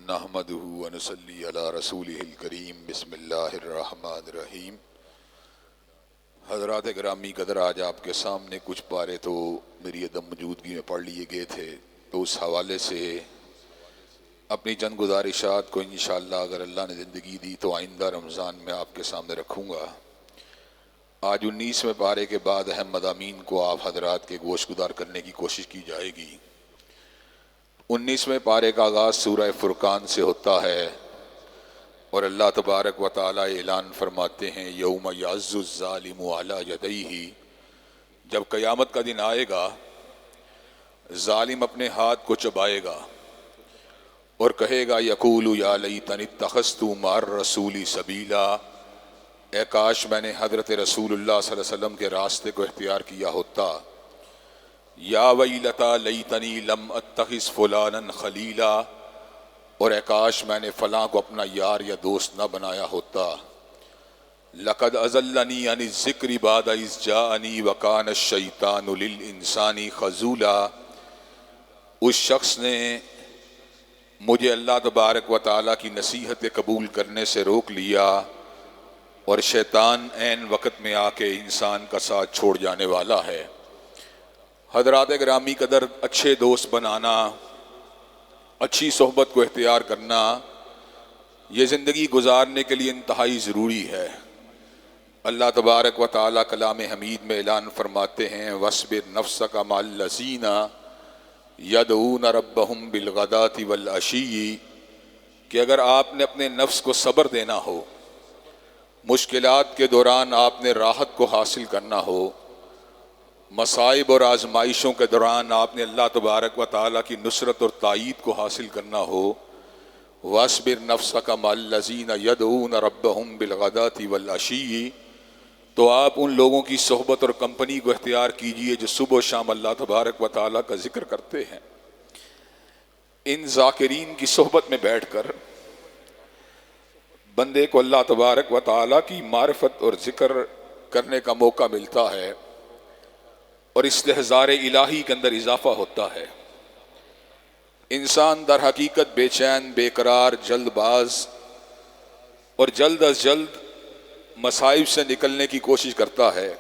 نحمدہ ونصلی علی رسولہ الکریم بسم اللہ الرحمن الرحیم۔ حضرات گرامی قدر، آج آپ کے سامنے کچھ پارے تو میری عدم موجودگی میں پڑھ لیے گئے تھے، تو اس حوالے سے اپنی چند گزارشات کو انشاءاللہ اگر اللہ نے زندگی دی تو آئندہ رمضان میں آپ کے سامنے رکھوں گا۔ آج 19ویں پارے کے بعد اہم مضامین کو آپ حضرات کے گوش گدار کرنے کی کوشش کی جائے گی۔ 19ویں پارے کا آغاز سورہ فرقان سے ہوتا ہے اور اللہ تبارک و تعالی اعلان فرماتے ہیں یوم یعض الظالم علی یدیہ، جب قیامت کا دن آئے گا ظالم اپنے ہاتھ کو چبائے گا اور کہے گا یقول یا لیتنی اتخذت مع الرسول سبیلا، اے کاش میں نے حضرت رسول اللہ صلی اللہ علیہ وسلم کے راستے کو اختیار کیا ہوتا۔ یا ویلتا لیتنی لم اتخذ فلانا خلیلا، اور اے کاش میں نے فلاں کو اپنا یار یا دوست نہ بنایا ہوتا۔ لقد اضلنی عن الذکر بعد اذ جاءنی وکان الشیطان للانسان خذولا، اس شخص نے مجھے اللہ تبارک و تعالیٰ کی نصیحت قبول کرنے سے روک لیا اور شیطان عین وقت میں آ کے انسان کا ساتھ چھوڑ جانے والا ہے۔ حضرات گرامی قدر، اچھے دوست بنانا، اچھی صحبت کو اختیار کرنا، یہ زندگی گزارنے کے لیے انتہائی ضروری ہے۔ اللہ تبارک و تعالیٰ کلام حمید میں اعلان فرماتے ہیں وَاصْبِرْ نَفْسَكَ مَعَ الَّذِينَ يَدْعُونَ رَبَّهُمْ بِالْغَدَاةِ وَالْعَشِيِّ، کہ اگر آپ نے اپنے نفس کو صبر دینا ہو، مشکلات کے دوران آپ نے راحت کو حاصل کرنا ہو، مصائب اور آزمائشوں کے دوران آپ نے اللہ تبارک و تعالیٰ کی نصرت اور تائید کو حاصل کرنا ہو، وَاصْبِرْ نَفْسَكَ مَعَ الَّذِينَ يَدْعُونَ رَبَّهُمْ بِالْغَدَاةِ وَالْعَشِيِّ، تو آپ ان لوگوں کی صحبت اور کمپنی کو اختیار کیجئے جو صبح و شام اللہ تبارک و تعالیٰ کا ذکر کرتے ہیں۔ ان ذاکرین کی صحبت میں بیٹھ کر بندے کو اللہ تبارک و تعالیٰ کی معرفت اور ذکر کرنے کا موقع ملتا ہے اور استحضار الہی کے اندر اضافہ ہوتا ہے۔ انسان در حقیقت بے چین، بے قرار، جلد باز اور جلد از جلد مصائب سے نکلنے کی کوشش کرتا ہے،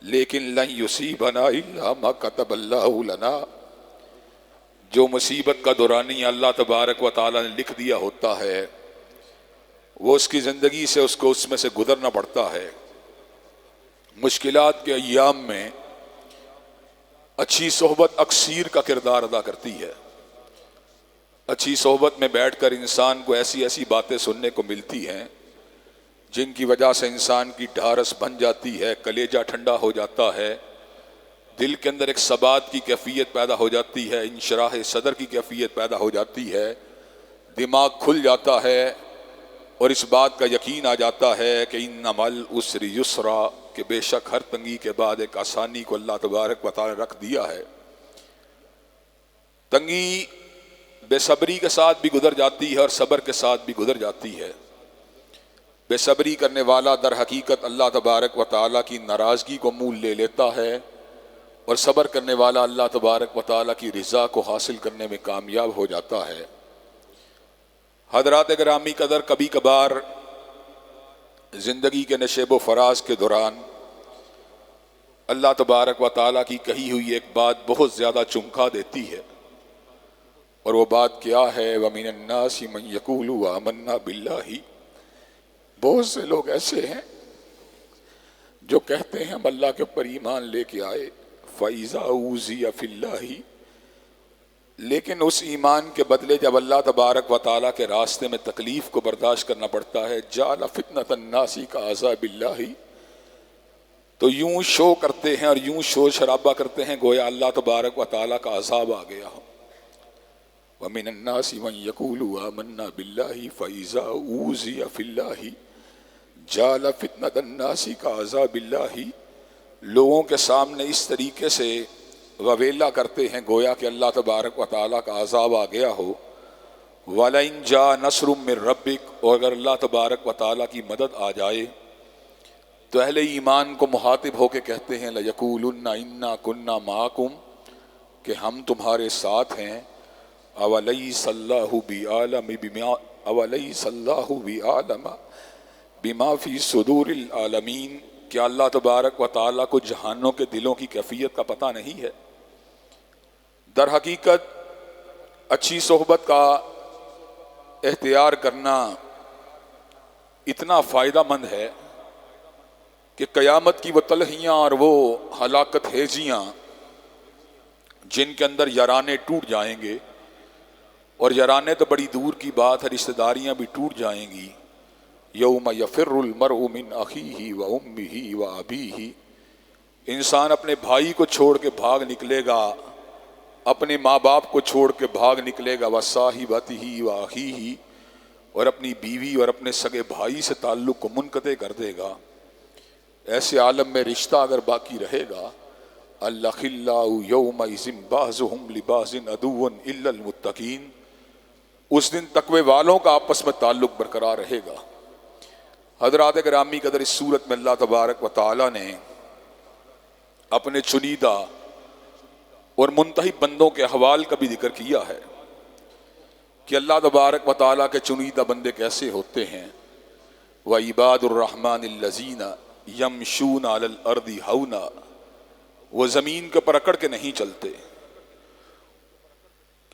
لیکن لن یصیبنا الا ما کتب اللہ لنا، جو مصیبت کا دورانیہ اللہ تبارک و تعالیٰ نے لکھ دیا ہوتا ہے وہ اس کی زندگی سے اس کو اس میں سے گزرنا پڑتا ہے۔ مشکلات کے ایام میں اچھی صحبت اکثیر کا کردار ادا کرتی ہے۔ اچھی صحبت میں بیٹھ کر انسان کو ایسی ایسی باتیں سننے کو ملتی ہیں جن کی وجہ سے انسان کی ڈھارس بن جاتی ہے، کلیجہ ٹھنڈا ہو جاتا ہے، دل کے اندر ایک ثبات کی کیفیت پیدا ہو جاتی ہے، انشراح صدر کی کیفیت پیدا ہو جاتی ہے، دماغ کھل جاتا ہے اور اس بات کا یقین آ جاتا ہے کہ ان مع العسر یسرا، کہ بے شک ہر تنگی کے بعد ایک آسانی کو اللہ تبارک و تعالی نے رکھ دیا ہے۔ تنگی بے صبری کے ساتھ بھی گزر جاتی ہے اور صبر کے ساتھ بھی گزر جاتی ہے۔ بے صبری کرنے والا در حقیقت اللہ تبارک و تعالیٰ کی ناراضگی کو مول لے لیتا ہے اور صبر کرنے والا اللہ تبارک و تعالیٰ کی رضا کو حاصل کرنے میں کامیاب ہو جاتا ہے۔ حضرات گرامی قدر، کبھی کبھار زندگی کے نشیب و فراز کے دوران اللہ تبارک و تعالیٰ کی کہی ہوئی ایک بات بہت زیادہ چمکا دیتی ہے، اور وہ بات کیا ہے؟ وَمِنَ النَّاسِ مَن يَقُولُ آمَنَّا بِاللَّهِ، بہت سے لوگ ایسے ہیں جو کہتے ہیں ہم اللہ کے اوپر ایمان لے کے آئے، فَإِذَا أُوذِيَ فِي اللَّهِ، لیکن اس ایمان کے بدلے جب اللہ تبارک و تعالیٰ کے راستے میں تکلیف کو برداشت کرنا پڑتا ہے، جعل فتنة الناس كعذاب اللہ، تو یوں شو کرتے ہیں اور یوں شور شرابہ کرتے ہیں گویا اللہ تبارک و تعالیٰ کا عذاب آ گیا ہو۔ وَمِنَ النَّاسِ مَن يَقُولُ آمَنَّا بِاللَّهِ فَإِذَا أُوذِيَ فِي اللَّهِ جعل فتنة الناس كعذاب اللہ، لوگوں کے سامنے اس طریقے سے وویلا کرتے ہیں گویا کہ اللہ تبارک و تعالیٰ کا عذاب آ گیا ہو۔ وَلَئِن جَاءَ نَصْرٌ مِّن رَّبِّكَ، اور اگر اللہ تبارک و تعالیٰ کی مدد آ جائے تو اہل ایمان کو مخاطب ہو کے کہتے ہیں لَيَقُولُنَّ إِنَّا كُنَّا مَعَكُمْ، کہ ہم تمہارے ساتھ ہیں۔ اولیس اللہ بعالم بما فی صدور العالمین، کیا اللہ تبارک و تعالیٰ کو جہانوں کے دلوں کی کیفیت کا پتہ نہیں ہے؟ در حقیقت اچھی صحبت کا اختیار کرنا اتنا فائدہ مند ہے کہ قیامت کی وہ تلخیاں اور وہ ہلاکت ہیزیاں جن کے اندر یارانے ٹوٹ جائیں گے، اور یارانے تو بڑی دور کی بات ہے، رشتہ داریاں بھی ٹوٹ جائیں گی، یوم یفر المرء من اخیہ و امہ و ابیہ، انسان اپنے بھائی کو چھوڑ کے بھاگ نکلے گا، اپنے ماں باپ کو چھوڑ کے بھاگ نکلے گا، وصاحبتہ و اخیہ، اور اپنی بیوی اور اپنے سگے بھائی سے تعلق کو منقطع کر دے گا۔ ایسے عالم میں رشتہ اگر باقی رہے گا، الاخلاء یومئذ بعضهم لبعض عدو الا المتقین، اس دن تقوی والوں کا آپس میں تعلق برقرار رہے گا۔ حضرات گرامی قدر، اس صورت میں اللہ تبارک و تعالی نے اپنے چنیدہ اور منتخب بندوں کے احوال کا بھی ذکر کیا ہے کہ اللہ تبارک و تعالیٰ کے چنیدہ بندے کیسے ہوتے ہیں۔ وَعِبَادُ الرَّحْمَنِ الَّذِينَ يَمْشُونَ عَلَى الْأَرْضِ هَوْنًا، وہ زمین کے پر اکڑ کے نہیں چلتے۔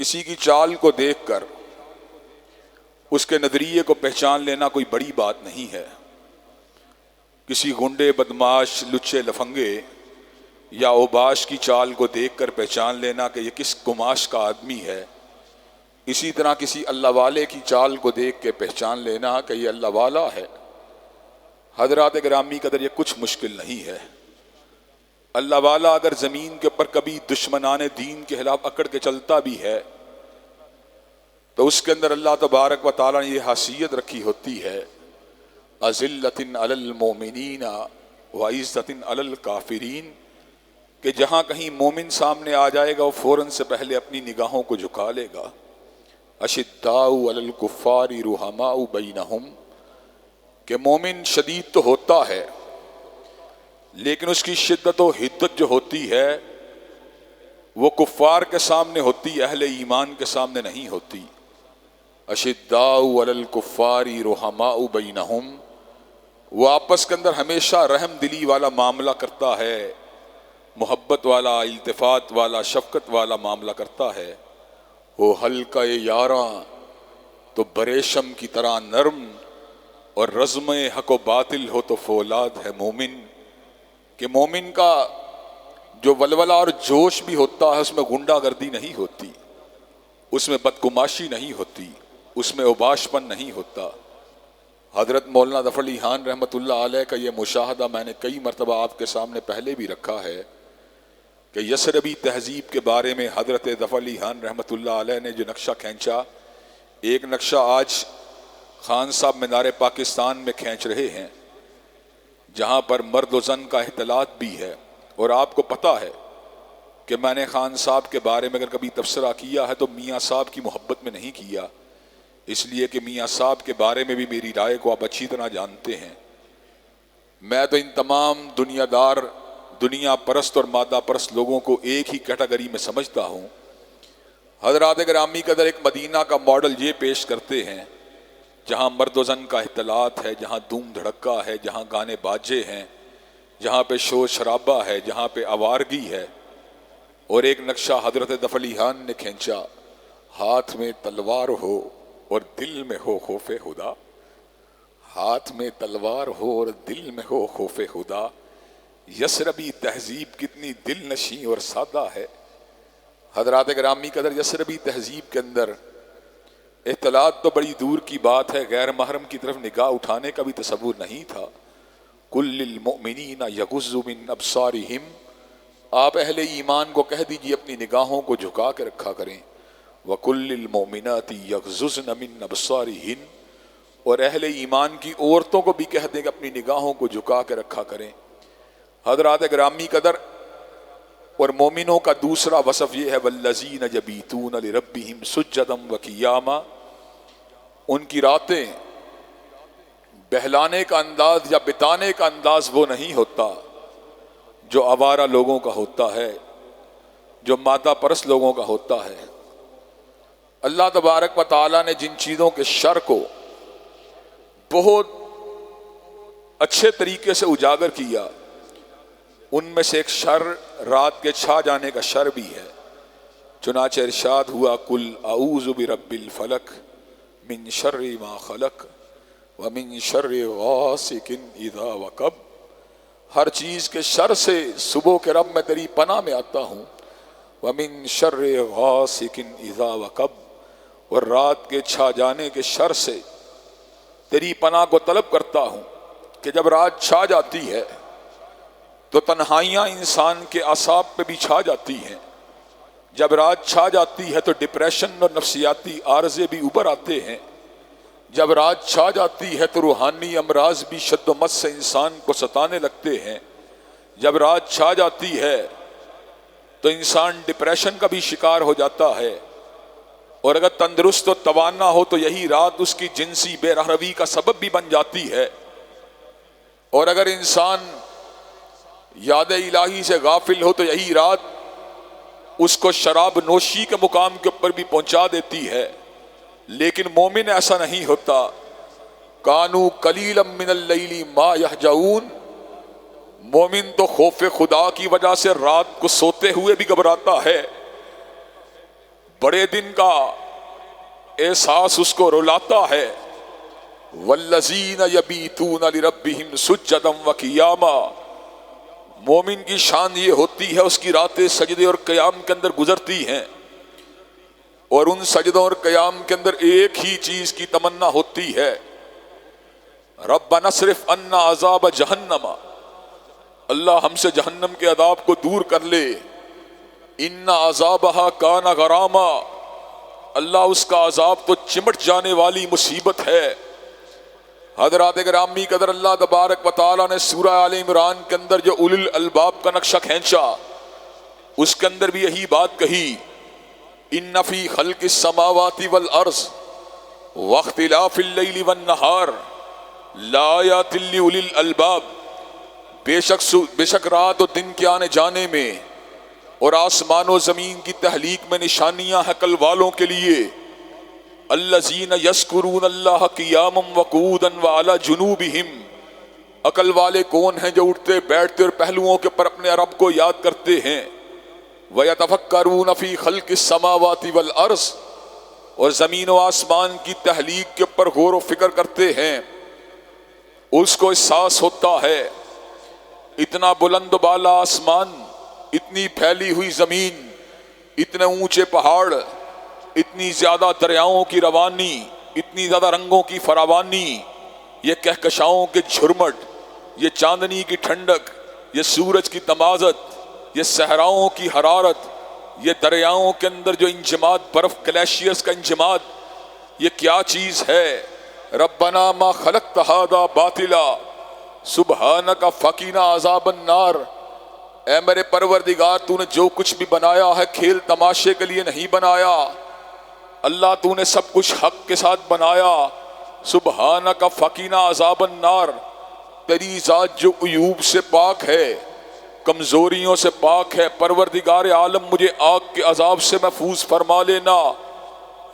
کسی کی چال کو دیکھ کر اس کے نظریے کو پہچان لینا کوئی بڑی بات نہیں ہے۔ کسی گنڈے، بدماش، لچے لفنگے یا اوباش کی چال کو دیکھ کر پہچان لینا کہ یہ کس گماش کا آدمی ہے، اسی طرح کسی اللہ والے کی چال کو دیکھ کے پہچان لینا کہ یہ اللہ والا ہے۔ حضرات گرامی قدر، یہ کچھ مشکل نہیں ہے۔ اللہ والا اگر زمین کے اوپر کبھی دشمنان دین کے خلاف اکڑ کے چلتا بھی ہے تو اس کے اندر اللہ تبارک و تعالیٰ نے یہ حیثیت رکھی ہوتی ہے، اذلۃ علی المؤمنین وعزۃ علی الکافرین، کہ جہاں کہیں مومن سامنے آ جائے گا وہ فوراً سے پہلے اپنی نگاہوں کو جھکا لے گا۔ اشداء علی الکفار رحماء بینہم، کہ مومن شدید تو ہوتا ہے لیکن اس کی شدت و حدت جو ہوتی ہے وہ کفار کے سامنے ہوتی، اہل ایمان کے سامنے نہیں ہوتی۔ اشداء علی الکفار رحماء بینہم، وہ آپس کے اندر ہمیشہ رحم دلی والا معاملہ کرتا ہے، محبت والا، التفات والا، شفقت والا معاملہ کرتا ہے۔ وہ حلقہ یاراں تو بریشم کی طرح نرم، اور رزم حق و باطل ہو تو فولاد ہے مومن، کہ مومن کا جو ولولہ اور جوش بھی ہوتا ہے اس میں غنڈہ گردی نہیں ہوتی، اس میں بدگماشی نہیں ہوتی، اس میں اوباش پن نہیں ہوتا۔ حضرت مولانا ظفر علی خان رحمۃ اللہ علیہ کا یہ مشاہدہ میں نے کئی مرتبہ آپ کے سامنے پہلے بھی رکھا ہے کہ یثربی تہذیب کے بارے میں حضرت ظفر علی خان رحمۃ اللہ علیہ نے جو نقشہ کھینچا، ایک نقشہ آج خان صاحب مینار پاکستان میں کھینچ رہے ہیں، جہاں پر مرد و زن کا اختلاط بھی ہے۔ اور آپ کو پتہ ہے کہ میں نے خان صاحب کے بارے میں اگر کبھی تبصرہ کیا ہے تو میاں صاحب کی محبت میں نہیں کیا، اس لیے کہ میاں صاحب کے بارے میں بھی میری رائے کو آپ اچھی طرح جانتے ہیں۔ میں تو ان تمام دنیا دار، دنیا پرست اور مادہ پرست لوگوں کو ایک ہی کیٹیگری میں سمجھتا ہوں۔ حضرات گرامی قدر، ایک مدینہ کا ماڈل یہ پیش کرتے ہیں جہاں مرد و زن کا اختلاط ہے، جہاں دھوم دھڑکا ہے، جہاں گانے باجے ہیں، جہاں پہ شور شرابہ ہے، جہاں پہ آوارگی ہے۔ اور ایک نقشہ حضرت ظفر علی خان نے کھینچا، ہاتھ میں تلوار ہو اور دل میں ہو خوف خدا، ہاتھ میں تلوار ہو اور دل میں ہو خوف خدا۔ یثربی تہذیب کتنی دل نشیں اور سادہ ہے۔ حضرات گرامی قدر، یثربی تہذیب کے اندر اختلاط تو بڑی دور کی بات ہے، غیر محرم کی طرف نگاہ اٹھانے کا بھی تصور نہیں تھا۔ کل للمؤمنین یغضوا من ابصارہم، آپ اہل ایمان کو کہہ دیجیے اپنی نگاہوں کو جھکا کے رکھا کریں۔ وَقُلْ لِلْمُؤْمِنَاتِ يَغْضُضْنَ مِنْ أَبْصَارِهِنَّ، اور اہل ایمان کی عورتوں کو بھی کہہ دیں کہ اپنی نگاہوں کو جھکا کے رکھا کریں۔ حضرات گرامی قدر، اور مومنوں کا دوسرا وصف یہ ہے وَالَّذِينَ يَبِيتُونَ لِرَبِّهِمْ سُجَّدًا وَقِيَامًا، ان کی راتیں بہلانے کا انداز یا بتانے کا انداز وہ نہیں ہوتا جو آوارہ لوگوں کا ہوتا ہے، جو مادہ پرست لوگوں کا ہوتا ہے۔ اللہ تبارک و تعالیٰ نے جن چیزوں کے شر کو بہت اچھے طریقے سے اجاگر کیا، ان میں سے ایک شر رات کے چھا جانے کا شر بھی ہے۔ چنانچہ ارشاد ہوا قل اعوذ برب الفلق من شر ما خلق ومن شر غاسق اذا وقب، ہر چیز کے شر سے صبح کے رب میں تیری پناہ میں آتا ہوں، ومن شر غاسق اذا وقب، اور رات کے چھا جانے کے شر سے تیری پناہ کو طلب کرتا ہوں کہ جب رات چھا جاتی ہے تو تنہائیاں انسان کے اعصاب پہ بھی چھا جاتی ہیں، جب رات چھا جاتی ہے تو ڈپریشن اور نفسیاتی عارضے بھی ابھر آتے ہیں، جب رات چھا جاتی ہے تو روحانی امراض بھی شد و مت سے انسان کو ستانے لگتے ہیں، جب رات چھا جاتی ہے تو انسان ڈپریشن کا بھی شکار ہو جاتا ہے، اور اگر تندرست و توانا ہو تو یہی رات اس کی جنسی بے رحمی کا سبب بھی بن جاتی ہے، اور اگر انسان یاد الہی سے غافل ہو تو یہی رات اس کو شراب نوشی کے مقام کے اوپر بھی پہنچا دیتی ہے۔ لیکن مومن ایسا نہیں ہوتا، کانو قلیلا من اللیل ما یہجعون، مومن تو خوف خدا کی وجہ سے رات کو سوتے ہوئے بھی گھبراتا ہے، بڑے دن کا احساس اس کو رلاتا ہے۔ والذین یبیتون لربہم سجدا وقیاما، مومن کی شان یہ ہوتی ہے اس کی راتیں سجدے اور قیام کے اندر گزرتی ہیں، اور ان سجدوں اور قیام کے اندر ایک ہی چیز کی تمنا ہوتی ہے، ربنا اصرف عنا عذاب جہنم، اللہ ہم سے جہنم کے عذاب کو دور کر لے، ان عذابہا کان غراما، اللہ اس کا عذاب تو چمٹ جانے والی مصیبت ہے۔ حضرات گرامی قدر، اللہ تبارک و تعالیٰ نے سورہ آل عمران کے اندر جو اولی الالباب کا نقشہ کھینچا، اس کے اندر بھی یہی بات کہی، ان فی خلق السماوات والارض واختلاف اللیل والنہار لآیات لأولی الالباب، بے شک رات و دن کے آنے جانے میں اور آسمان و زمین کی تخلیق میں نشانیاں ہیں عقل والوں کے لیے، الذین یذکرون اللہ قیاما وقعودا وعلی جنوبہم، عقل والے کون ہیں جو اٹھتے بیٹھتے اور پہلوؤں کے پر اپنے رب کو یاد کرتے ہیں، وَيَتَفَكَّرُونَ فِي خَلْقِ السَّمَاوَاتِ وَالْأَرْضِ، اور زمین و آسمان کی تخلیق کے اوپر غور و فکر کرتے ہیں، اس کو احساس ہوتا ہے اتنا بلند و بالا آسمان، اتنی پھیلی ہوئی زمین، اتنے اونچے پہاڑ، اتنی زیادہ دریاؤں کی روانی، اتنی زیادہ رنگوں کی فراوانی، یہ کہکشاؤں کے جھرمٹ، یہ چاندنی کی ٹھنڈک، یہ سورج کی تمازت، یہ صحراؤں کی حرارت، یہ دریاؤں کے اندر جو انجماد، برف گلیشیئرز کا انجماد، یہ کیا چیز ہے؟ ربنا ما خلقت ھذا باطلا سبحانک فقنا عذاب النار، اے میرے پروردگار تو نے جو کچھ بھی بنایا ہے کھیل تماشے کے لیے نہیں بنایا، اللہ تو نے سب کچھ حق کے ساتھ بنایا، سبحانک فقنا عذاب النار، تیری ذات جو عیوب سے پاک ہے، کمزوریوں سے پاک ہے، پروردگار عالم مجھے آگ کے عذاب سے محفوظ فرما لینا۔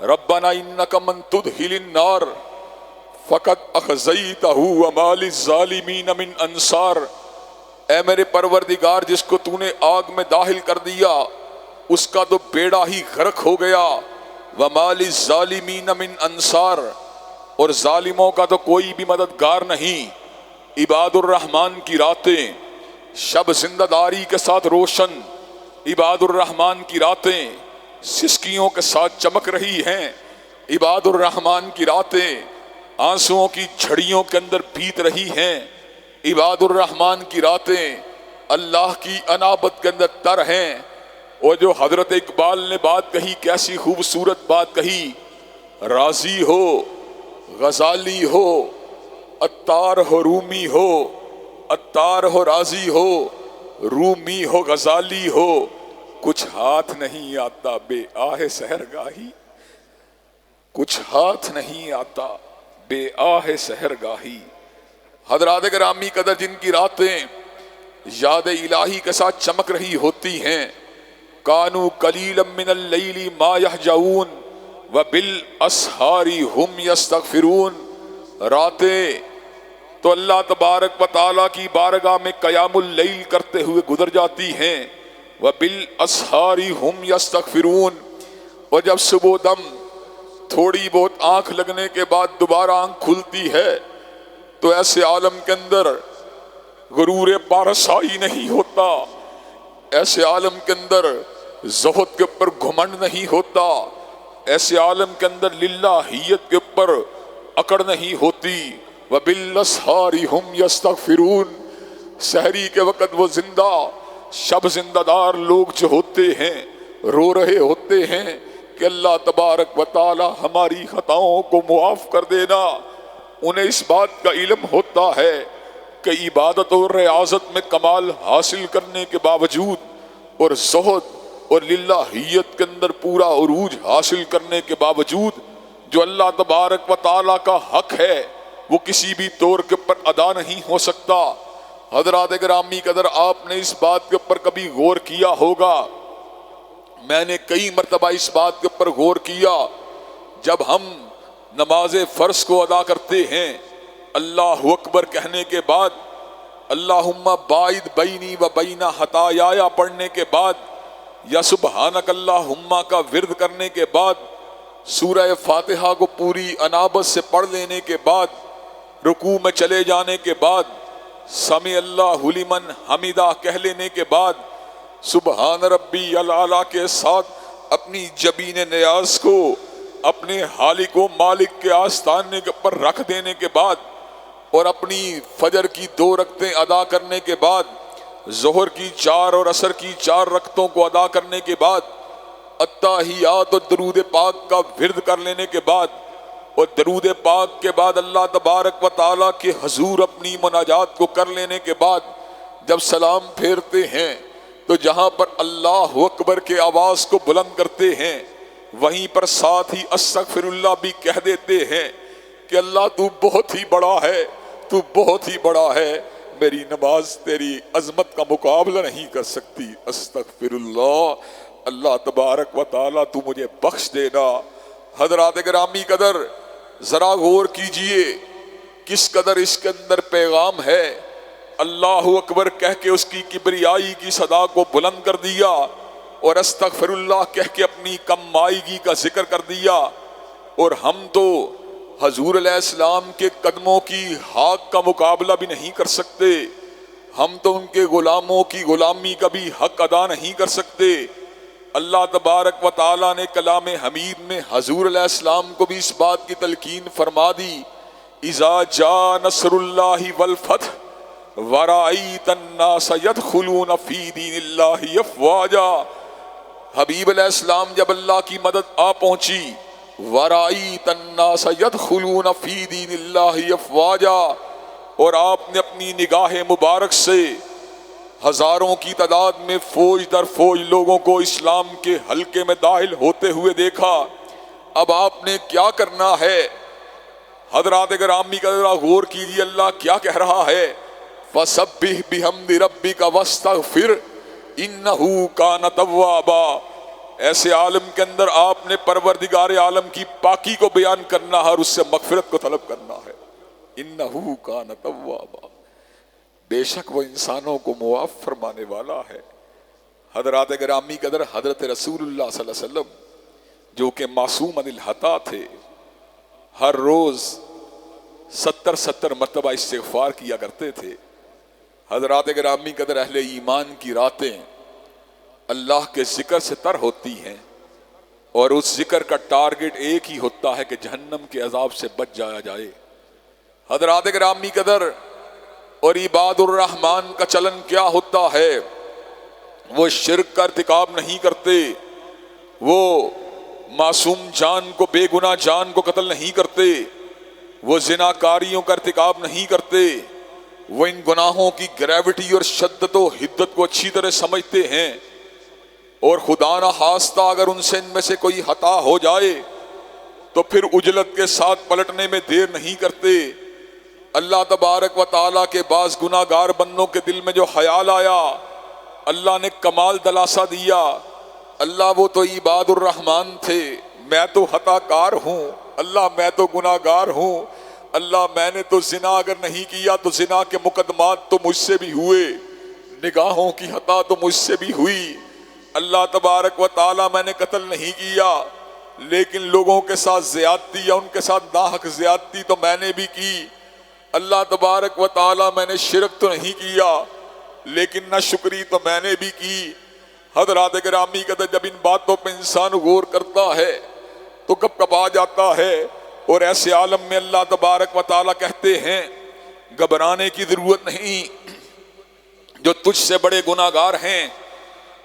ربنا انک من تدخل النار فقد اخزیتہ وما للظالمین من انصار، اے میرے پروردگار جس کو تو نے آگ میں داخل کر دیا اس کا تو بیڑا ہی غرق ہو گیا، وما للظالمین من انصار، اور ظالموں کا تو کوئی بھی مددگار نہیں۔ عباد الرحمن کی راتیں شب زندہ داری کے ساتھ روشن، عباد الرحمن کی راتیں سسکیوں کے ساتھ چمک رہی ہیں، عباد الرحمن کی راتیں آنسوؤں کی جھڑیوں کے اندر بیت رہی ہیں، عباد الرحمن کی راتیں اللہ کی انابت کے اندر تر ہیں۔ اور جو حضرت اقبال نے بات کہی، کیسی خوبصورت بات کہی، راضی ہو غزالی ہو عطار ہو رومی ہو، عطار ہو راضی ہو رومی ہو غزالی ہو، کچھ ہاتھ نہیں آتا بے آہ سحرگاہی، کچھ ہاتھ نہیں آتا بے آہ سحرگاہی۔ حضرات گرامی قدر، جن کی راتیں یاد الہی کے ساتھ چمک رہی ہوتی ہیں، کانو قلیلا من اللیل ما یہجعون وبالاسحار ہم یستغفرون، راتیں تو اللہ تبارک و تعالیٰ کی بارگاہ میں قیام اللیل کرتے ہوئے گزر جاتی ہیں، وبالاسحار ہم یستغفرون، اور جب صبح دم تھوڑی بہت آنکھ لگنے کے بعد دوبارہ آنکھ کھلتی ہے تو ایسے عالم کے اندر غرور پارسائی نہیں ہوتا، ایسے عالم کے اندر زہد کے اوپر گھمنڈ نہیں ہوتا، ایسے عالم کے اندر للہیت کے اوپر اکڑ نہیں ہوتی۔ وَبِالْأَسْحَارِ هُمْ يَسْتَغْفِرُونَ، سحری کے وقت وہ زندہ شب زندہ دار لوگ جو ہوتے ہیں رو رہے ہوتے ہیں کہ اللہ تبارک و تعالی ہماری خطاؤں کو معاف کر دینا۔ انہیں اس بات کا علم ہوتا ہے کہ عبادت اور ریاضت میں کمال حاصل کرنے کے باوجود اور زہد اور للہیت کے اندر پورا عروج حاصل کرنے کے باوجود جو اللہ تبارک و تعالیٰ کا حق ہے وہ کسی بھی طور کے اوپر ادا نہیں ہو سکتا۔ حضرات گرامی قدر، آپ نے اس بات کے اوپر کبھی غور کیا ہوگا، میں نے کئی مرتبہ اس بات کے اوپر غور کیا، جب ہم نماز فرض کو ادا کرتے ہیں اللہ اکبر کہنے کے بعد، اللہم باعد بینی و بین خطایا پڑھنے کے بعد، یا سبحانک اللہم کا ورد کرنے کے بعد، سورہ فاتحہ کو پوری انابت سے پڑھ لینے کے بعد، رکوع میں چلے جانے کے بعد، سمع اللہ لمن حمیدہ کہہ لینے کے بعد، سبحان ربی العلیٰ کے ساتھ اپنی جبین نیاز کو اپنے خالق و مالک کے آستانے کے اوپر رکھ دینے کے بعد، اور اپنی فجر کی 2 رکعتیں ادا کرنے کے بعد، ظہر کی 4 اور عصر کی 4 رکعتوں کو ادا کرنے کے بعد، التحیات اور درود پاک کا ورد کر لینے کے بعد، اور درود پاک کے بعد اللہ تبارک و تعالیٰ کے حضور اپنی مناجات کو کر لینے کے بعد جب سلام پھیرتے ہیں تو جہاں پر اللہ اکبر کے آواز کو بلند کرتے ہیں وہیں پر ساتھ ہی استغفر اللہ بھی کہہ دیتے ہیں کہ اللہ تو بہت ہی بڑا ہے، تو بہت ہی بڑا ہے، میری نماز تیری عظمت کا مقابلہ نہیں کر سکتی، استغفر اللہ، اللہ تبارک و تعالیٰ تو مجھے بخش دینا۔ حضرات گرامی قدر، ذرا غور کیجئے کس قدر اس کے اندر پیغام ہے۔ اللہ اکبر کہہ کے اس کی کبریائی کی صدا کو بلند کر دیا اور استغفر اللہ کہہ کے اپنی کم مائیگی کا ذکر کر دیا، اور ہم تو حضور علیہ السلام کے قدموں کی حق کا مقابلہ بھی نہیں کر سکتے، ہم تو ان کے غلاموں کی غلامی کا بھی حق ادا نہیں کر سکتے۔ اللہ تبارک و تعالیٰ نے کلام حمید میں حضور علیہ السلام کو بھی اس بات کی تلقین فرما دی، اذا جاء نصر اللہ والفتح ورأیت الناس يدخلون فی دین اللہ افواجا، حبیب علیہ السلام جب اللہ کی مدد آ پہنچی، ورأیت الناس يدخلون فی دین اللہ افواجا، اور آپ نے اپنی نگاہ مبارک سے ہزاروں کی تعداد میں فوج در فوج لوگوں کو اسلام کے حلقے میں داخل ہوتے ہوئے دیکھا۔ اب آپ نے کیا کرنا ہے؟ حضرات گرامی کا ذرا غور کیجیے، اللہ کیا کہہ رہا ہے؟ فَسَبِّحْ بِحَمْدِ رَبِّكَ وَاسْتَغْفِرْ إِنَّهُ كَانَ تَوَّابًا، ایسے عالم کے اندر آپ نے پروردگار عالم کی پاکی کو بیان کرنا ہے اور اس سے مغفرت کو طلب کرنا ہے۔ إِنَّهُ كَانَ تَوَّابًا، بے شک وہ انسانوں کو معاف فرمانے والا ہے۔ حضرات گرامی قدر، حضرت رسول اللہ صلی اللہ علیہ وسلم جو کہ معصوم عن الخطا تھے، ہر روز 70 مرتبہ استغفار کیا کرتے تھے۔ حضرات گرامی قدر، اہل ایمان کی راتیں اللہ کے ذکر سے تر ہوتی ہیں، اور اس ذکر کا ٹارگٹ ایک ہی ہوتا ہے کہ جہنم کے عذاب سے بچ جایا جائے۔ حضرات گرامی قدر، اور عباد الرحمن کا چلن کیا ہوتا ہے؟ وہ شرک کا ارتکاب نہیں کرتے، وہ معصوم جان کو، بے گناہ جان کو قتل نہیں کرتے، وہ زناکاریوں کا ارتکاب نہیں کرتے، وہ ان گناہوں کی گریوٹی اور شدت و حدت کو اچھی طرح سمجھتے ہیں، اور خدا نہ خواستہ اگر ان سے ان میں سے کوئی خطا ہو جائے تو پھر اجلت کے ساتھ پلٹنے میں دیر نہیں کرتے۔ اللہ تبارک و تعالیٰ کے بعض گناہ گار بندوں کے دل میں جو خیال آیا، اللہ نے کمال دلاسا دیا، اللہ وہ تو عباد الرحمن تھے، میں تو خطا کار ہوں، اللہ میں تو گناہ گار ہوں، اللہ میں نے تو زنا اگر نہیں کیا تو زنا کے مقدمات تو مجھ سے بھی ہوئے، نگاہوں کی خطا تو مجھ سے بھی ہوئی، اللہ تبارک و تعالی میں نے قتل نہیں کیا لیکن لوگوں کے ساتھ زیادتی یا ان کے ساتھ ناحق زیادتی تو میں نے بھی کی، اللہ تبارک و تعالی میں نے شرک تو نہیں کیا لیکن ناشکری تو میں نے بھی کی۔ حضرات گرامی کہتے جب ان باتوں پہ انسان غور کرتا ہے تو کب کب آ جاتا ہے، اور ایسے عالم میں اللہ تبارک و تعالی کہتے ہیں گھبرانے کی ضرورت نہیں، جو تجھ سے بڑے گناہ گار ہیں،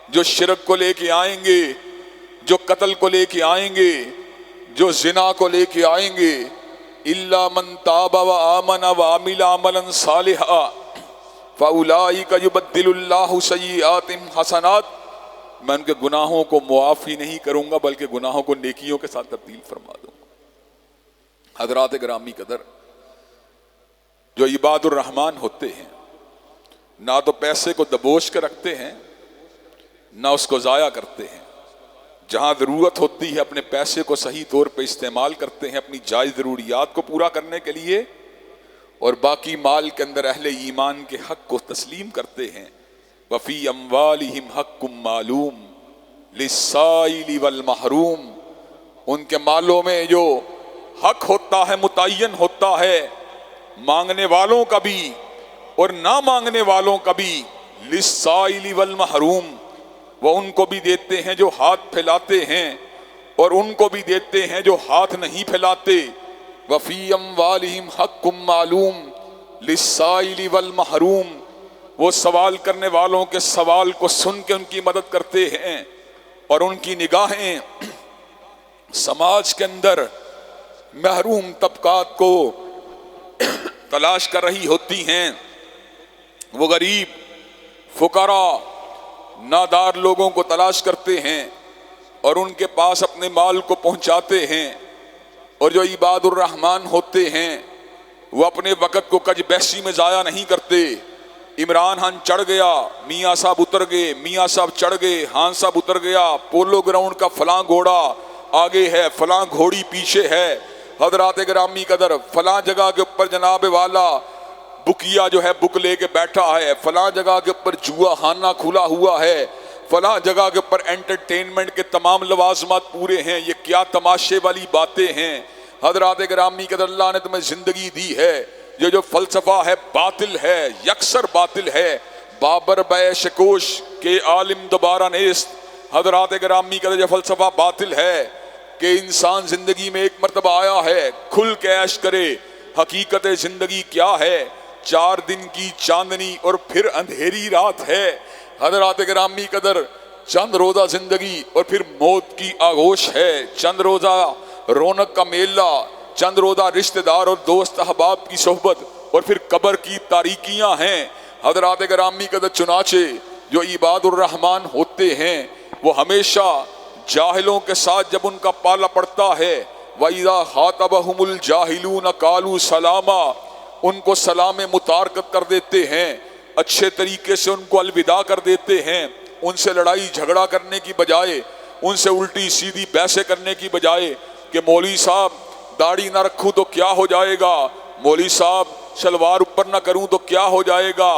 جو شرک کو لے کے آئیں گے، جو قتل کو لے کے آئیں گے، جو زنا کو لے کے آئیں گے، الا من تاب وآمن وعمل عملا صالحا فاولئک یبدل اللہ سیئاتہم حسنات، میں ان کے گناہوں کو معاف ہی نہیں کروں گا بلکہ گناہوں کو نیکیوں کے ساتھ تبدیل فرما دوں گا۔ حضرات گرامی قدر، جو عباد الرحمن ہوتے ہیں نہ تو پیسے کو دبوچ کے رکھتے ہیں نہ اس کو ضائع کرتے ہیں، جہاں ضرورت ہوتی ہے اپنے پیسے کو صحیح طور پہ استعمال کرتے ہیں اپنی جائز ضروریات کو پورا کرنے کے لیے، اور باقی مال کے اندر اہل ایمان کے حق کو تسلیم کرتے ہیں۔ وفی اموالہم حق معلوم للسائل والمحروم، ان کے مالوں میں جو حق ہوتا ہے متعین ہوتا ہے، مانگنے والوں کا بھی اور نہ مانگنے والوں کا بھی، للسائل والمحروم، وہ ان کو بھی دیتے ہیں جو ہاتھ پھیلاتے ہیں اور ان کو بھی دیتے ہیں جو ہاتھ نہیں پھیلاتے۔ وفی اموالہم حق معلوم للسائل والمحروم، وہ سوال کرنے والوں کے سوال کو سن کے ان کی مدد کرتے ہیں، اور ان کی نگاہیں سماج کے اندر محروم طبقات کو تلاش کر رہی ہوتی ہیں، وہ غریب فقراء نادار لوگوں کو تلاش کرتے ہیں اور ان کے پاس اپنے مال کو پہنچاتے ہیں۔ اور جو عباد الرحمن ہوتے ہیں وہ اپنے وقت کو کج بیسی میں ضائع نہیں کرتے۔ عمران خان چڑھ گیا، میاں صاحب اتر گئے، میاں صاحب چڑھ گئے، خان صاحب اتر گیا، پولو گراؤنڈ کا فلاں گھوڑا آگے ہے، فلاں گھوڑی پیچھے ہے، حضرات گرامی قدر فلاں جگہ کے اوپر جناب والا بکیا جو ہے بک لے کے بیٹھا ہے، فلاں جگہ کے اوپر جوا خانہ کھلا ہوا ہے، فلاں جگہ کے اوپر انٹرٹینمنٹ کے تمام لوازمات پورے ہیں۔ یہ کیا تماشے والی باتیں ہیں حضرات گرامی قدر، اللہ نے تمہیں زندگی دی ہے، یہ جو فلسفہ ہے باطل ہے، یکسر باطل ہے۔ بابر بے شکوش کے عالم دوبارہ نیست، حضرات گرامی قدر یہ فلسفہ باطل ہے کہ انسان زندگی میں ایک مرتبہ آیا ہے، کھل کے عیش کرے۔ حقیقت زندگی کیا ہے؟ 4 دن کی چاندنی اور پھر اندھیری رات ہے۔ حضرات گرامی قدر چند روزہ زندگی اور پھر موت کی آغوش ہے، چند روزہ رونق کا میلہ، چند روزہ رشتہ دار اور دوست احباب کی صحبت، اور پھر قبر کی تاریکیاں ہیں۔ حضرات گرامی قدر چنانچہ جو عباد الرحمن ہوتے ہیں وہ ہمیشہ جاہلوں کے ساتھ جب ان کا پالا پڑتا ہے، وَإِذَا خَاطَبَهُمُ الْجَاهِلُونَ قَالُوا سَلَامًا، ان کو سلام متارکت کر دیتے ہیں، اچھے طریقے سے ان کو الوداع کر دیتے ہیں، ان سے لڑائی جھگڑا کرنے کی بجائے، ان سے الٹی سیدھی بحثیں کرنے کی بجائے کہ مولوی صاحب داڑھی نہ رکھوں تو کیا ہو جائے گا، مولوی صاحب شلوار اوپر نہ کروں تو کیا ہو جائے گا،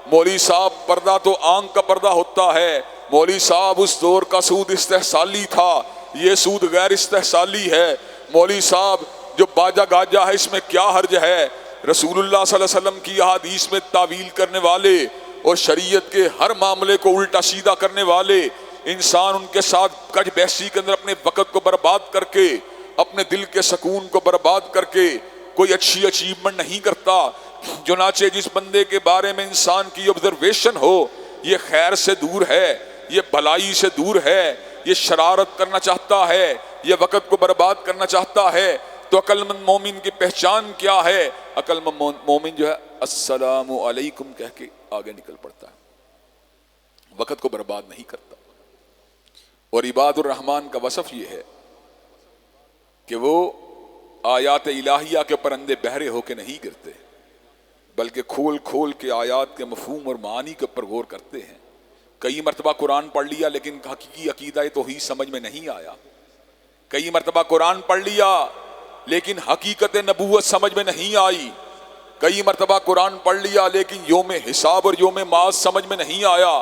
مولوی صاحب پردہ تو آنکھ کا پردہ ہوتا ہے، مولوی صاحب اس دور کا سود استحصالی تھا، یہ سود غیر استحصالی ہے، مولوی صاحب جو باجا گاجا ہے اس میں کیا حرج ہے۔ رسول اللہ صلی اللہ علیہ وسلم کی احادیث میں تعویل کرنے والے اور شریعت کے ہر معاملے کو الٹا سیدھا کرنے والے انسان ان کے ساتھ کج بحثی کے اندر اپنے وقت کو برباد کر کے، اپنے دل کے سکون کو برباد کر کے کوئی اچھی اچیومنٹ نہیں کرتا۔ چنانچہ جس بندے کے بارے میں انسان کی آبزرویشن ہو یہ خیر سے دور ہے، یہ بھلائی سے دور ہے، یہ شرارت کرنا چاہتا ہے، یہ وقت کو برباد کرنا چاہتا ہے، تو عقل مند مومن کی پہچان کیا ہے؟ عقل مند مومن جو ہے السلام علیکم کہہ کے آگے نکل پڑتا ہے، وقت کو برباد نہیں کرتا۔ اور عباد الرحمن کا وصف یہ ہے کہ وہ آیات الہیہ کے اوپر اندھے بہرے ہو کے نہیں گرتے، بلکہ کھول کھول کے آیات کے مفہوم اور معانی کے اوپر غور کرتے ہیں۔ کئی مرتبہ قرآن پڑھ لیا لیکن حقیقی عقیدہ توحید سمجھ میں نہیں آیا، کئی مرتبہ قرآن پڑھ لیا لیکن حقیقت نبوت سمجھ میں نہیں آئی، کئی مرتبہ قرآن پڑھ لیا لیکن یوم حساب اور یوم معاد سمجھ میں نہیں آیا۔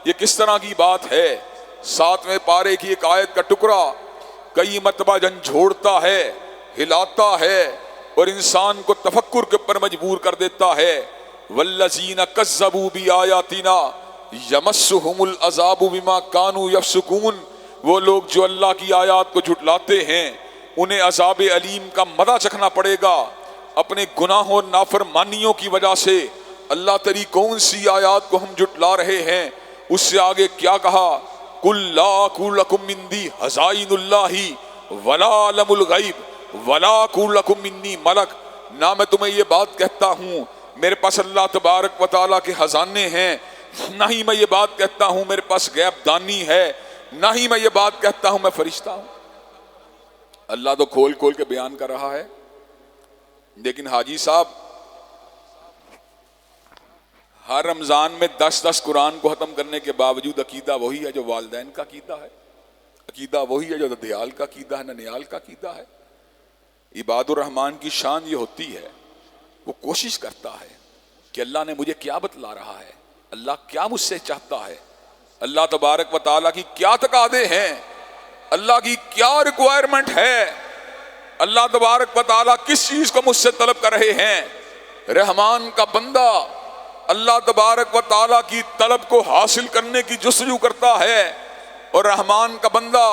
یہ کس طرح کی بات ہے؟ 7ویں پارے کی ایک آیت کا ٹکڑا کئی مرتبہ جھنجھوڑتا ہے، ہلاتا ہے اور انسان کو تفکر کے اوپر مجبور کر دیتا ہے۔ والذین کذبوا بآیاتنا یمسہم العذاب بما کانوا یفسقون، وہ لوگ جو اللہ کی آیات کو جھٹلاتے ہیں انہیں عذاب علیم کا مزہ چکھنا پڑے گا اپنے گناہوں اور نافرمانیوں کی وجہ سے۔ اللہ تیری کون سی آیات کو ہم جھٹلا رہے ہیں؟ اس سے آگے کیا کہا؟ قل لا اقول لکم عندی خزائن اللہ ولا اعلم الغیب ولا اقول لکم انی ملک، نہ میں تمہیں یہ بات کہتا ہوں میرے پاس اللہ تبارک و تعالیٰ کے خزانے ہیں، نہ ہی میں یہ بات کہتا ہوں میرے پاس غیب دانی ہے، نہ ہی میں یہ بات کہتا ہوں میں فرشتہ ہوں۔ اللہ تو کھول کھول کے بیان کر رہا ہے، لیکن حاجی صاحب ہر رمضان میں 10 قرآن کو ختم کرنے کے باوجود عقیدہ وہی ہے جو والدین کا عقیدہ ہے، عقیدہ وہی ہے جو ددیال کا عقیدہ ہے، ننیال کا عقیدہ ہے۔ عباد الرحمن کی شان یہ ہوتی ہے، وہ کوشش کرتا ہے کہ اللہ نے مجھے کیا بتلا رہا ہے، اللہ کیا مجھ سے چاہتا ہے، اللہ تبارک و تعالیٰ کی کیا تقاضے ہیں، اللہ کی کیا ریکوائرمنٹ ہے، اللہ تبارک و تعالیٰ کس چیز کو مجھ سے طلب کر رہے ہیں۔ رحمان کا بندہ اللہ تبارک و تعالیٰ کی طلب کو حاصل کرنے کی جستجو کرتا ہے، اور رحمان کا بندہ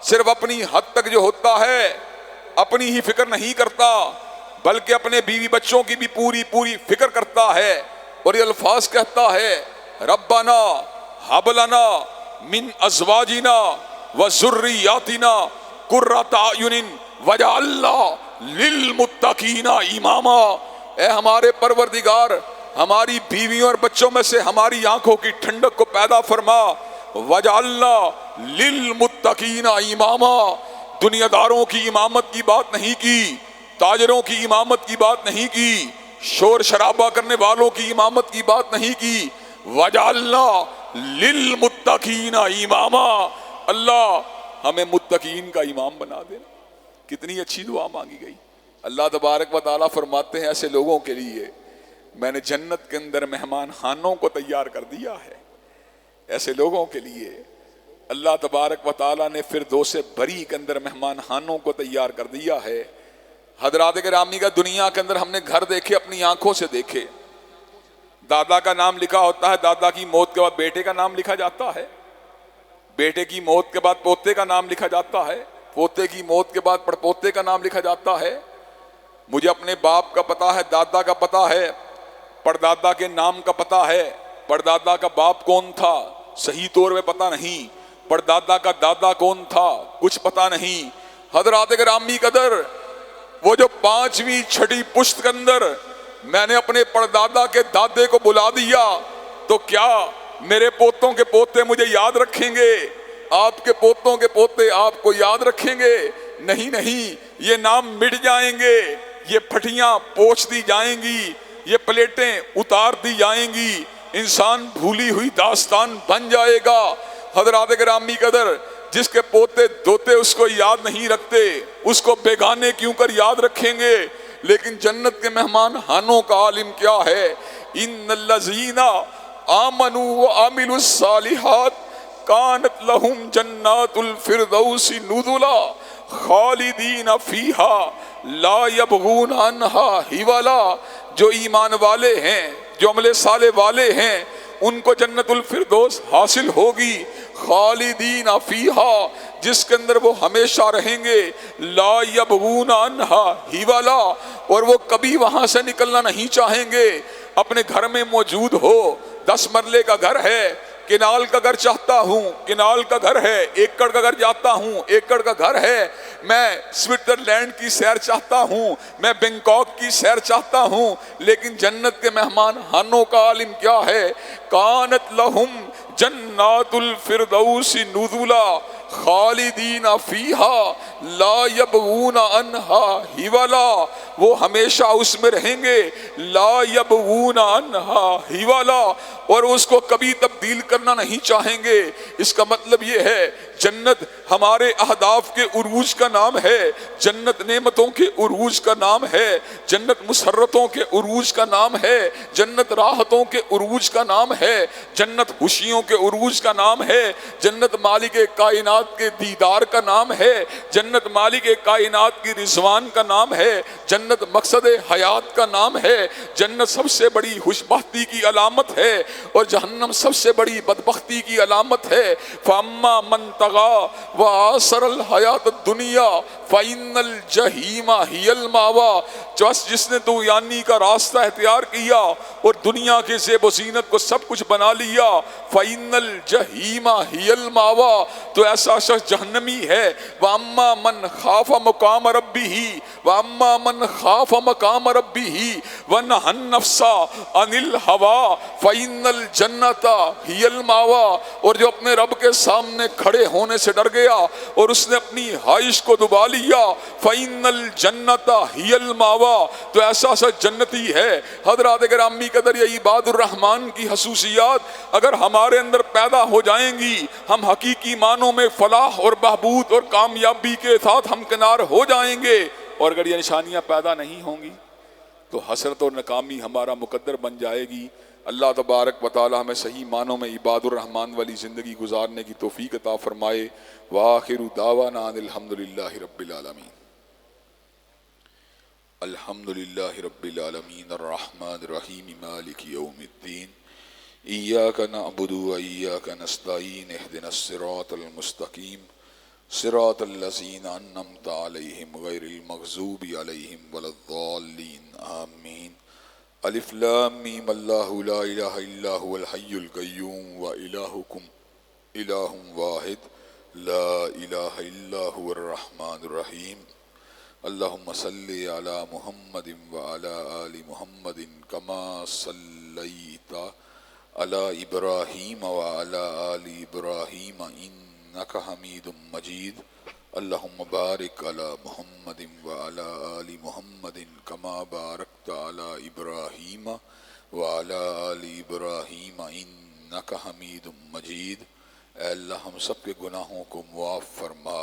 صرف اپنی حد تک جو ہوتا ہے اپنی ہی فکر نہیں کرتا بلکہ اپنے بیوی بچوں کی بھی پوری فکر کرتا ہے، اور یہ الفاظ کہتا ہے ربنا ہب لنا من ازواجنا وذریاتنا قرۃ اعین وجعلنا للمتقین اماما۔ اے ہمارے پروردگار، ہماری بیویوں اور بچوں میں سے ہماری آنکھوں کی ٹھنڈک کو پیدا فرما، وجعلنا للمتقین اماما۔ دنیا داروں کی امامت کی بات نہیں کی، تاجروں کی امامت کی بات نہیں کی، شور شرابہ کرنے والوں کی امامت کی بات نہیں کی، وجعلنا للمتقین اماما۔ اللہ ہمیں متقین کا امام بنا دے۔ کتنی اچھی دعا مانگی گئی۔ اللہ تبارک و تعالیٰ فرماتے ہیں ایسے لوگوں کے لیے میں نے جنت کے اندر مہمان خانوں کو تیار کر دیا ہے۔ ایسے لوگوں کے لیے اللہ تبارک و تعالیٰ نے فردوس بری کے اندر مہمان خانوں کو تیار کر دیا ہے۔ حضرات گرامی کا دنیا کے اندر ہم نے گھر دیکھے، اپنی آنکھوں سے دیکھے، دادا کا نام لکھا ہوتا ہے، دادا کی موت کے بعد بیٹے کا نام لکھا جاتا ہے، بیٹے کی موت کے بعد پوتے کا نام لکھا جاتا ہے، پوتے کی موت کے بعد پڑپوتے کا نام لکھا جاتا ہے۔ مجھے اپنے باپ کا پتہ ہے، دادا کا پتہ ہے، پردادا کے نام کا پتہ ہے، پردادا کا باپ کون تھا صحیح طور پہ پتہ نہیں، پردادا کا دادا کون تھا کچھ پتہ نہیں۔ حضرات گرامی قدر وہ جو 5ویں 6ٹھی پشت کے اندر میں نے اپنے پردادا کے دادے کو بلا دیا تو کیا میرے پوتوں کے پوتے مجھے یاد رکھیں گے؟ آپ کے پوتوں کے پوتے آپ کو یاد رکھیں گے؟ نہیں، یہ نام مٹ جائیں گے، یہ پھٹیاں پوچھ دی جائیں گی، یہ پلیٹیں اتار دی جائیں گی، انسان بھولی ہوئی داستان بن جائے گا۔ حضرات گرامی قدر جس کے پوتے دوتے اس کو یاد نہیں رکھتے، اس کو بیگانے کیوں کر یاد رکھیں گے؟ لیکن جنت کے مہمان خانوں کا عالم کیا ہے؟ ان الذین آمنوا وعملوا الصالحات کانت لہم جنات الفردوس نزلا خالدین فیہا لا یبغون عنہا حولا۔ جو ایمان والے ہیں، جو عمل صالح والے ہیں، ان کو جنت الفردوس حاصل ہوگی، خالدین فیہا، جس کے اندر وہ ہمیشہ رہیں گے، لا یبغون عنہا حولا، اور وہ کبھی وہاں سے نکلنا نہیں چاہیں گے۔ اپنے گھر میں موجود ہو، 10 مرلے کا گھر ہے، کنال کا گھر چاہتا ہوں، کنال کا گھر ہے، ایکڑ کا گھر چاہتا ہوں، ایکڑ کا گھر ہے، میں سوئٹزرلینڈ کی سیر چاہتا ہوں، میں بینکاک کی سیر چاہتا ہوں، لیکن جنت کے مہمان خانوں کا عالم کیا ہے؟ کانت لہم جنات الفردوس نزلا خالدین فیہا لا یبغون عنہا حولا، وہ ہمیشہ اس میں رہیں گے، لا یبغون عنہا حولا، اور اس کو کبھی تبدیل کرنا نہیں چاہیں گے۔ اس کا مطلب یہ ہے جنت ہمارے اہداف کے عروج کا نام ہے، جنت نعمتوں کے عروج کا نام ہے، جنت مسرتوں کے عروج کا نام ہے، جنت راحتوں کے عروج کا نام ہے، جنت خوشیوں کے عروج کا نام ہے، جنت مالک کائنات کے دیدار کا نام ہے، جنت مالک کائنات کی رضوان کا نام ہے، جنت مقصد حیات کا نام ہے، جنت سب سے بڑی خوشبختی کی علامت ہے، اور جہنم سب سے بڑی بدبختی کی علامت ہے۔ فَأَمَّا مَنْ طَغَىٰ وَآثَرَ الْحَيَاةَ الدُّنْيَا فَإِنَّ الْجَحِيمَ هِيَ الْمَأْوَىٰ، جس نے طغیانی کا راستہ اختیار کیا اور دنیا کے زیب و زینت کو سب کچھ بنا لیا، فَإِنَّ الْجَحِيمَ هِيَ الْمَأْوَىٰ، تو ایسا شخص جہنمی ہے۔ وَأَمَّا مَنْ خَافَ مَقَامَ رَبِّهِ وَأَمَّا مَنْ خَافَ مَقَامَ رَبِّهِ وَنَهَى النَّفْسَ عَنِ الْهَوَىٰ فَإِنَّ الْجَنَّةَ هِيَ الْمَأْوَىٰ، اور جو اپنے رب کے سامنے کھڑے ہونے سے ڈر گیا اور اس نے اپنی خواہش کو دبا لیا، فَإِنَّ الْجَنَّةَ هِيَ الْمَأْوَىٰ، تو ایسا جنتی ہے۔ حضرات گرامی قدر، یہ عباد الرحمن کی خصوصیات اگر ہمارے اندر پیدا ہو جائیں گی، ہم حقیقی معنوں میں فلاح اور بہبود اور کامیابی کے ساتھ ہمکنار ہو جائیں گے، اور اگر یہ نشانیاں پیدا نہیں ہوں گی تو حسرت اور ناکامی ہمارا مقدر بن جائے گی۔ اللہ تبارک و تعالی ہمیں صحیح معنوں میں عباد الرحمن والی زندگی گزارنے کی توفیق عطا فرمائے۔ وآخر دعوانا ان الحمدللہ رب العالمین۔ الحمدللہ رب العالمین الرحمن الرحیم مالک یوم الدین، ایاک نعبد و ایاک نستعین، اہدنا الصراط المستقیم، صراط الذین انعمت علیہم غیر المغضوب علیہم ولا الضالین، آمین۔ الف لام میم اللہ لا الہ الا هو الحی القیوم و الہکم الہ واحد لا الہ الا هو الرحمن الرحیم۔ اللہم صلی علی محمد وعلی آل محمد کما صلیت علی ابراہیم وعلی آل ابراہیم انک حمید مجید۔ اللہم بارک علی محمد وعلی آل محمد کما بارکت علی ابراہیم وعلی آل ابراہیم انک حمید مجید۔ اے اللہ ہم سب کے گناہوں کو معاف فرما،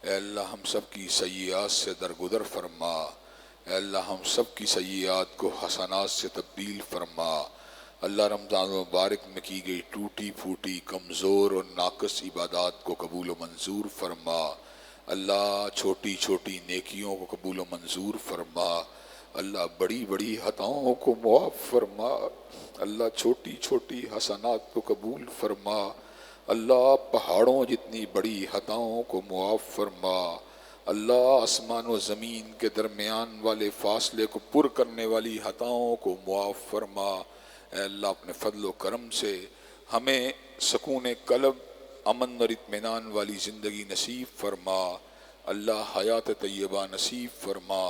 اے اللہ ہم سب کی سیئات سے درگزر فرما، اے اللہ ہم سب کی سیئات کو حسنات سے تبدیل فرما۔ اللہ رمضان مبارک میں کی گئی ٹوٹی پھوٹی کمزور اور ناقص عبادات کو قبول و منظور فرما۔ اللہ چھوٹی چھوٹی نیکیوں کو قبول و منظور فرما۔ اللہ بڑی بڑی خطاؤں کو معاف فرما۔ اللہ چھوٹی چھوٹی حسنات کو قبول فرما۔ اللہ پہاڑوں جتنی بڑی خطاؤں کو معاف فرما۔ اللہ آسمان و زمین کے درمیان والے فاصلے کو پر کرنے والی خطاؤں کو معاف فرما۔ اے اللہ اپنے فضل و کرم سے ہمیں سکون قلب، امن اور اطمینان والی زندگی نصیب فرما۔ اللہ حیات طیبہ نصیب فرما۔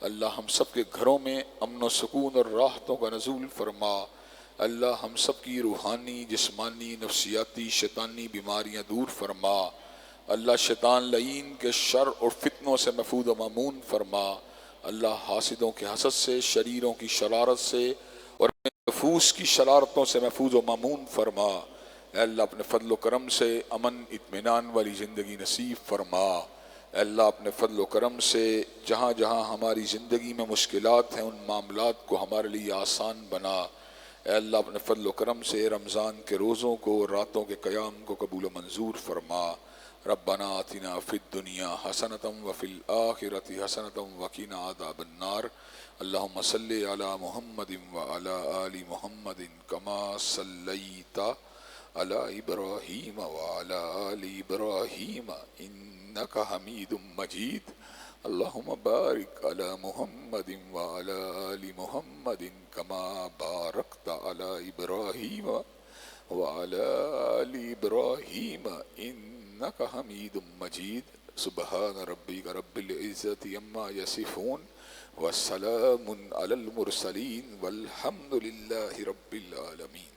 اللہ ہم سب کے گھروں میں امن و سکون اور راحتوں کا نزول فرما۔ اللہ ہم سب کی روحانی، جسمانی، نفسیاتی، شیطانی بیماریاں دور فرما۔ اللہ شیطان لعین کے شر اور فتنوں سے محفوظ و مامون فرما۔ اللہ حاسدوں کے حسد سے، شریروں کی شرارت سے اور نفوس کی شرارتوں سے محفوظ و مامون فرما۔ اے اللہ اپنے فضل و کرم سے امن اطمینان والی زندگی نصیب فرما۔ اے اللہ اپنے فضل و کرم سے جہاں جہاں ہماری زندگی میں مشکلات ہیں ان معاملات کو ہمارے لیے آسان بنا۔ اے اللہ اپنے فضل و کرم سے رمضان کے روزوں کو، راتوں کے قیام کو قبول و منظور فرما۔ ربنا آتنا فی الدنیا حسنۃ وفی الآخرۃ حسنۃ وقنا عذاب النار۔ اللہم صلی علی محمد وعلی آل محمد کما صلیت علی ابراہیم وعلی آل ابراہیم انک حمید مجید۔ اللہم بارک علی محمد وعلی آل محمد کما بارکت علی ابراہیم وعلی آل ابراہیم انک حمید مجید۔ سبحان ربک رب العزت عما یصفون وسلام علی المرسلین والحمد للہ رب العالمین۔